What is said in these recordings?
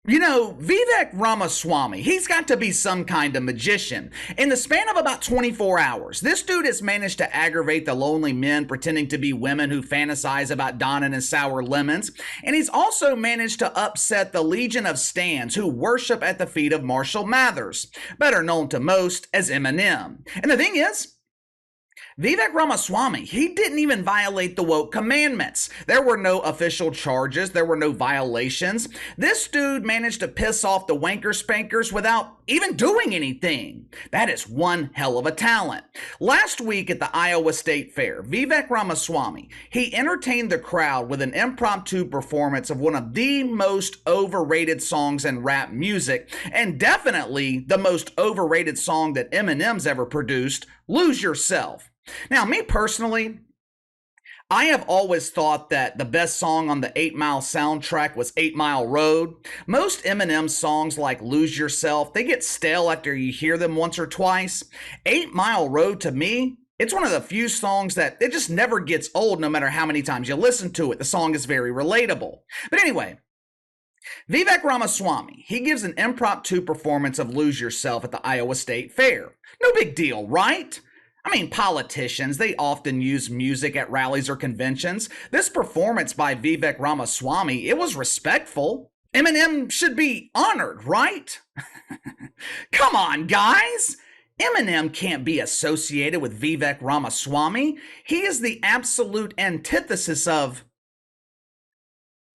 You know, Vivek Ramaswamy, he's got to be some kind of magician. In the span of about 24 hours, this dude has managed to aggravate the lonely men pretending to be women who fantasize about donning and sour lemons. And he's also managed to upset the legion of stans who worship at the feet of Marshall Mathers, better known to most as Eminem. And the thing is, Vivek Ramaswamy, he didn't even violate the woke commandments. There were no official charges. There were no violations. This dude managed to piss off the wanker spankers without even doing anything. That is one hell of a talent. Last week at the Iowa State Fair, Vivek Ramaswamy, he entertained the crowd with an impromptu performance of one of the most overrated songs in rap music, and definitely the most overrated song that Eminem's ever produced, Lose Yourself. Now, me personally, I have always thought that the best song on the 8 Mile soundtrack was 8 Mile Road. Most Eminem songs like Lose Yourself, they get stale after you hear them once or twice. 8 Mile Road, to me, it's one of the few songs that it just never gets old no matter how many times you listen to it. The song is very relatable. But anyway, Vivek Ramaswamy, he gives an impromptu performance of Lose Yourself at the Iowa State Fair. No big deal, right? I mean, politicians, they often use music at rallies or conventions. This performance by Vivek Ramaswamy, it was respectful. Eminem should be honored, right? Come on, guys. Eminem can't be associated with Vivek Ramaswamy. He is the absolute antithesis of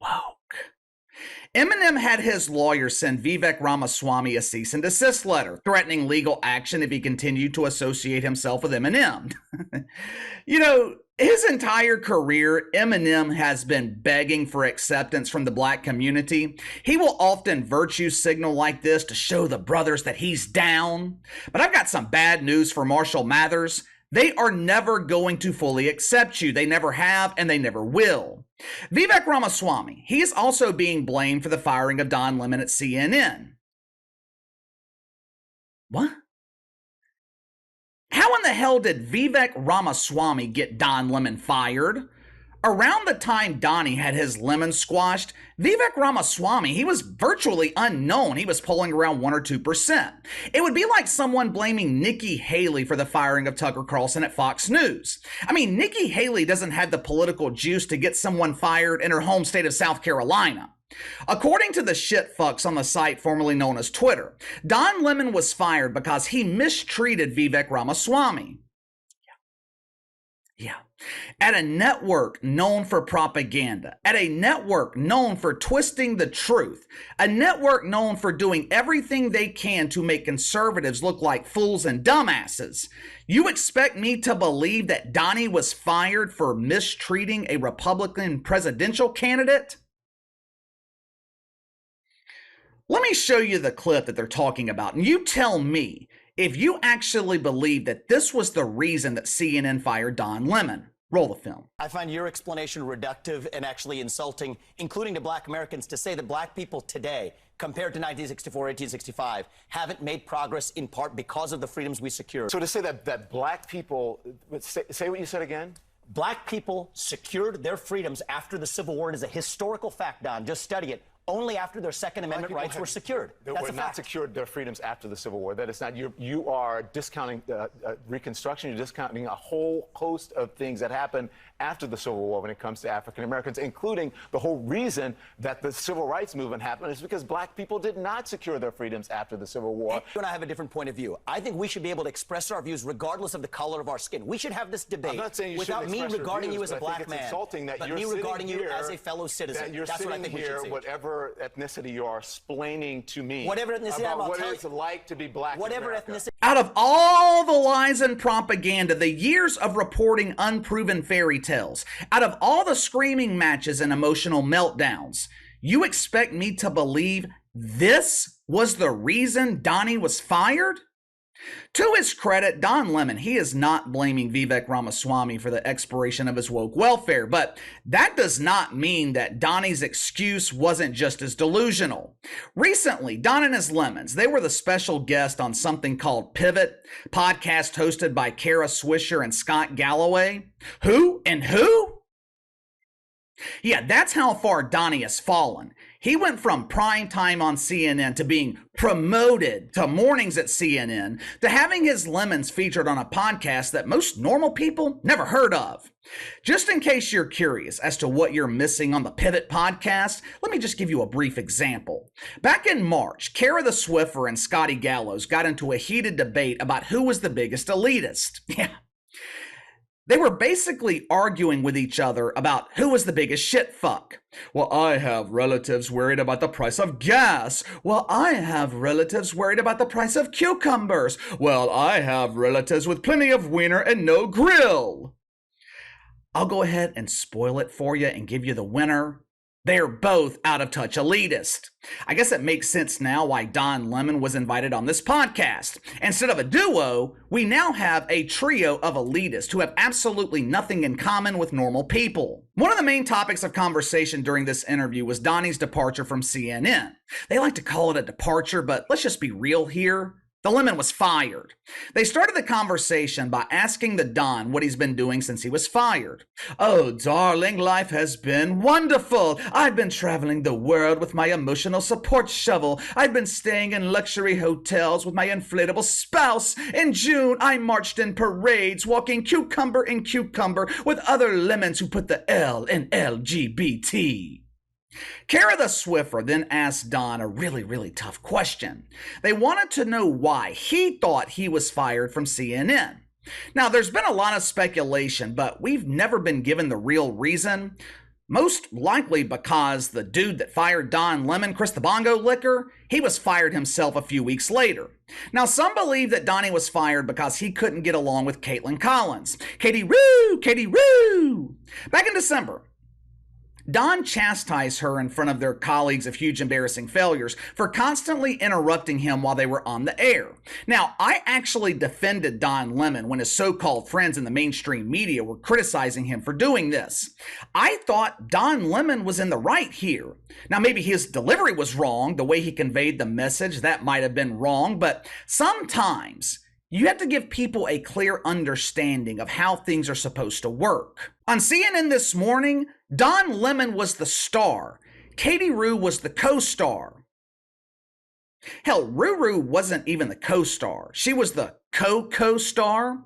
woke. Eminem had his lawyer send Vivek Ramaswamy a cease and desist letter, threatening legal action if he continued to associate himself with Eminem. You know, his entire career, Eminem has been begging for acceptance from the black community. He will often virtue signal like this to show the brothers that he's down. But I've got some bad news for Marshall Mathers. They are never going to fully accept you. They never have, and they never will. Vivek Ramaswamy, he is also being blamed for the firing of Don Lemon at CNN. What? How in the hell did Vivek Ramaswamy get Don Lemon fired? Around the time Donnie had his lemon squashed, Vivek Ramaswamy, he was virtually unknown. He was polling around 1 or 2%. It would be like someone blaming Nikki Haley for the firing of Tucker Carlson at Fox News. I mean, Nikki Haley doesn't have the political juice to get someone fired in her home state of South Carolina. According to the shitfucks on the site formerly known as Twitter, Don Lemon was fired because he mistreated Vivek Ramaswamy. Yeah. At a network known for propaganda, at a network known for twisting the truth, a network known for doing everything they can to make conservatives look like fools and dumbasses. You expect me to believe that Donnie was fired for mistreating a Republican presidential candidate? Let me show you the clip that they're talking about, and you tell me if you actually believe that this was the reason that CNN fired Don Lemon. Roll the film. I find your explanation reductive and actually insulting, including to black Americans, to say that black people today, compared to 1964, 1865, haven't made progress in part because of the freedoms we secured. So to say that black people, say what you said again? Black people secured their freedoms after the Civil War. It is a historical fact, Don. Just study it. Only after their Second Amendment rights were secured. They That's were a not fact. secured their freedoms after the Civil War. That is not, you are discounting Reconstruction. You're discounting a whole host of things that happened after the Civil War when it comes to African Americans, including the whole reason that the Civil Rights Movement happened is because black people did not secure their freedoms after the Civil War. You and I have a different point of view. I think we should be able to express our views regardless of the color of our skin. We should have this debate I'm not saying you without me regarding you as a but I think black it's man, insulting that but you're me regarding you here, as a fellow citizen. that you're That's what I sitting think we should here, see. whatever ethnicity you are, explaining to me Whatever ethnicity about I'm, I'll what tell it's you- like to be black in Whatever America. ethnicity. Out of all the lies and propaganda, the years of reporting unproven fairy tales, out of all the screaming matches and emotional meltdowns, you expect me to believe this was the reason Donnie was fired? To his credit, Don Lemon, he is not blaming Vivek Ramaswamy for the expiration of his woke welfare, but that does not mean that Donnie's excuse wasn't just as delusional. Recently, Don and his Lemons, they were the special guest on something called Pivot, podcast hosted by Kara Swisher and Scott Galloway. Who and who? Yeah, that's how far Donnie has fallen. He went from prime time on CNN to being promoted to mornings at CNN to having his lemons featured on a podcast that most normal people never heard of. Just in case you're curious as to what you're missing on the Pivot podcast, let me just give you a brief example. Back in March, Kara the Swiffer and Scotty Gallows got into a heated debate about who was the biggest elitist. Yeah. They were basically arguing with each other about who was the biggest shit fuck. Well, I have relatives worried about the price of gas. Well, I have relatives worried about the price of cucumbers. Well, I have relatives with plenty of wiener and no grill. I'll go ahead and spoil it for you and give you the winner. They're both out of touch elitist. I guess it makes sense now why Don Lemon was invited on this podcast. Instead of a duo, we now have a trio of elitists who have absolutely nothing in common with normal people. One of the main topics of conversation during this interview was Donnie's departure from CNN. They like to call it a departure, but let's just be real here. The Lemon was fired. They started the conversation by asking the Don what he's been doing since he was fired. Oh, darling, life has been wonderful. I've been traveling the world with my emotional support shovel. I've been staying in luxury hotels with my inflatable spouse. In June, I marched in parades, walking cucumber in cucumber with other lemons who put the L in LGBT. Kara the Swiffer then asked Don a really tough question. They wanted to know why he thought he was fired from CNN. Now, there's been a lot of speculation, but we've never been given the real reason. Most likely because the dude that fired Don Lemon, Chris the Bongo Licker, he was fired himself a few weeks later. Now, some believe that Donnie was fired because he couldn't get along with Kaitlan Collins. Katie Roo! Katie Roo! Back in December, Don chastised her in front of their colleagues of huge embarrassing failures for constantly interrupting him while they were on the air. Now, I actually defended Don Lemon when his so-called friends in the mainstream media were criticizing him for doing this. I thought Don Lemon was in the right here. Now, maybe his delivery was wrong, the way he conveyed the message, that might have been wrong, but sometimes you have to give people a clear understanding of how things are supposed to work. On CNN this morning, Don Lemon was the star. Katie Roo was the co-star. Hell, Ruru wasn't even the co-star. She was the co-co-star.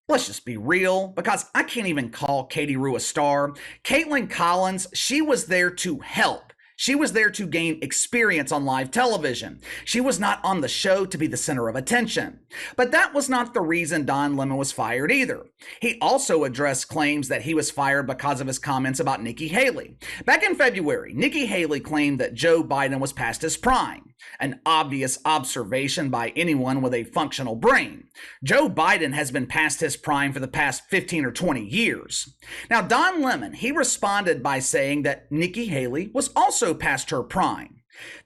Let's just be real, because I can't even call Katie Roo a star. Kaitlan Collins, she was there to help. She was there to gain experience on live television. She was not on the show to be the center of attention. But that was not the reason Don Lemon was fired either. He also addressed claims that he was fired because of his comments about Nikki Haley. Back in February, Nikki Haley claimed that Joe Biden was past his prime, an obvious observation by anyone with a functional brain. Joe Biden has been past his prime for the past 15 or 20 years. Now, Don Lemon, he responded by saying that Nikki Haley was also past her prime.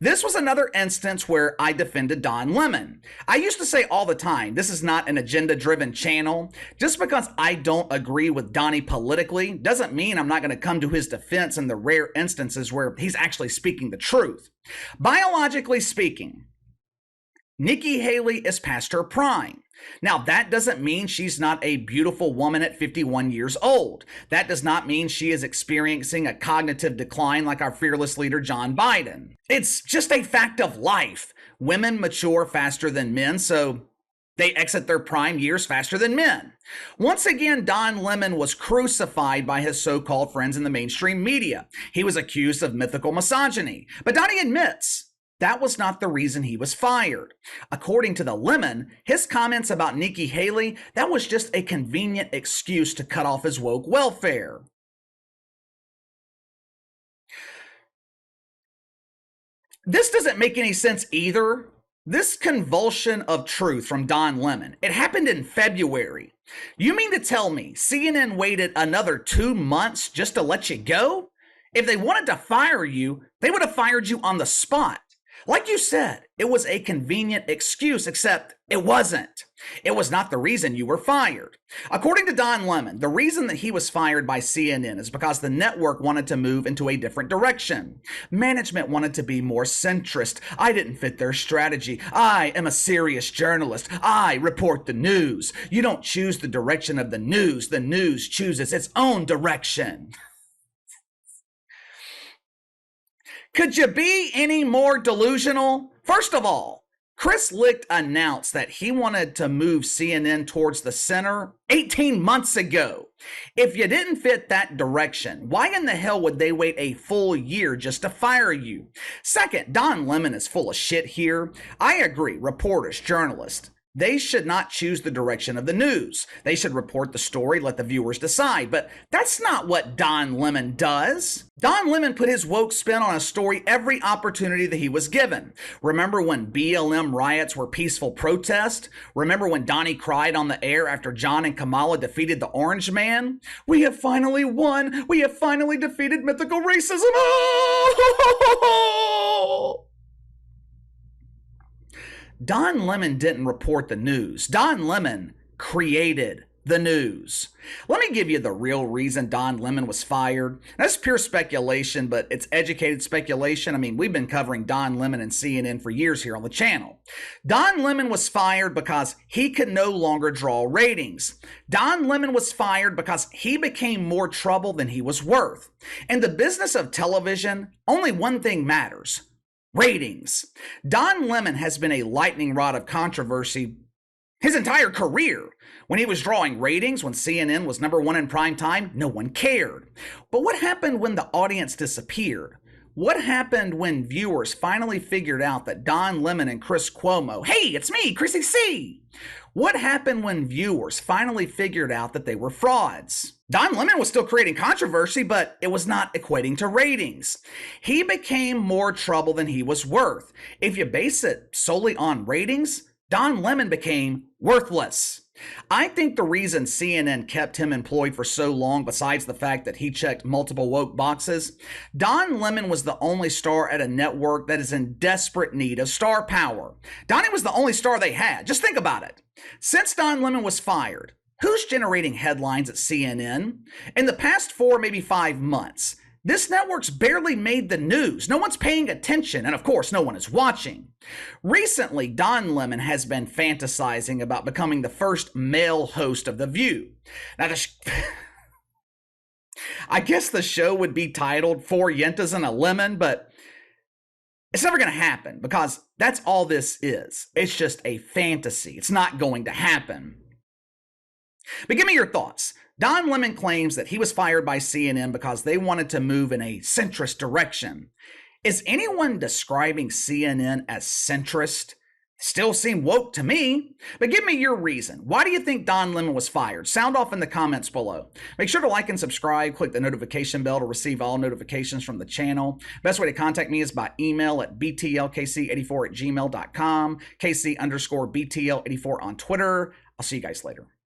This was another instance where I defended Don Lemon. I used to say all the time, this is not an agenda-driven channel. Just because I don't agree with Donnie politically doesn't mean I'm not going to come to his defense in the rare instances where he's actually speaking the truth. Biologically speaking, Nikki Haley is past her prime. Now, that doesn't mean she's not a beautiful woman at 51 years old. That does not mean she is experiencing a cognitive decline like our fearless leader, John Biden. It's just a fact of life. Women mature faster than men, so they exit their prime years faster than men. Once again, Don Lemon was crucified by his so-called friends in the mainstream media. He was accused of mythical misogyny. But Donnie admits that was not the reason he was fired. According to the Lemon, his comments about Nikki Haley, that was just a convenient excuse to cut off his woke welfare. This doesn't make any sense either. This convulsion of truth from Don Lemon, it happened in February. You mean to tell me CNN waited another 2 months just to let you go? If they wanted to fire you, they would have fired you on the spot. Like you said, it was a convenient excuse, except it wasn't. It was not the reason you were fired. According to Don Lemon, the reason that he was fired by CNN is because the network wanted to move into a different direction. Management wanted to be more centrist. I didn't fit their strategy. I am a serious journalist. I report the news. You don't choose the direction of the news chooses its own direction. Could you be any more delusional? First of all, Chris Licht announced that he wanted to move CNN towards the center 18 months ago. If you didn't fit that direction, why in the hell would they wait a full year just to fire you? Second, Don Lemon is full of shit here. I agree, reporters, journalists, they should not choose the direction of the news. They should report the story, let the viewers decide. But that's not what Don Lemon does. Don Lemon put his woke spin on a story every opportunity that he was given. Remember when BLM riots were peaceful protest? Remember when Donnie cried on the air after John and Kamala defeated the Orange Man? We have finally won. We have finally defeated mythical racism. Oh! Don Lemon didn't report the news. Don Lemon created the news. Let me give you the real reason Don Lemon was fired. That's pure speculation, but it's educated speculation. I mean, we've been covering Don Lemon and CNN for years here on the channel. Don Lemon was fired because he could no longer draw ratings. Don Lemon was fired because he became more trouble than he was worth. In the business of television, only one thing matters: ratings. Don Lemon has been a lightning rod of controversy his entire career. When he was drawing ratings, when CNN was #1 in prime time, no one cared. But what happened when the audience disappeared? What happened when viewers finally figured out that Don Lemon and Chris Cuomo, hey, it's me, Chrissy C. What happened when viewers finally figured out that they were frauds? Don Lemon was still creating controversy, but it was not equating to ratings. He became more trouble than he was worth. If you base it solely on ratings, Don Lemon became worthless. I think the reason CNN kept him employed for so long, besides the fact that he checked multiple woke boxes, Don Lemon was the only star at a network that is in desperate need of star power. Donnie was the only star they had. Just think about it. Since Don Lemon was fired, who's generating headlines at CNN? In the past 4, maybe 5 months, this network's barely made the news. No one's paying attention, and of course, no one is watching. Recently, Don Lemon has been fantasizing about becoming the first male host of The View. Now, I guess the show would be titled 4 Yentas and a Lemon, but it's never going to happen because that's all this is. It's just a fantasy. It's not going to happen. But give me your thoughts. Don Lemon claims that he was fired by CNN because they wanted to move in a centrist direction. Is anyone describing CNN as centrist? Still seem woke to me. But give me your reason. Why do you think Don Lemon was fired? Sound off in the comments below. Make sure to like and subscribe. Click the notification bell to receive all notifications from the channel. Best way to contact me is by email at btlkc84@gmail.com, KC_BTL84 on Twitter. I'll see you guys later.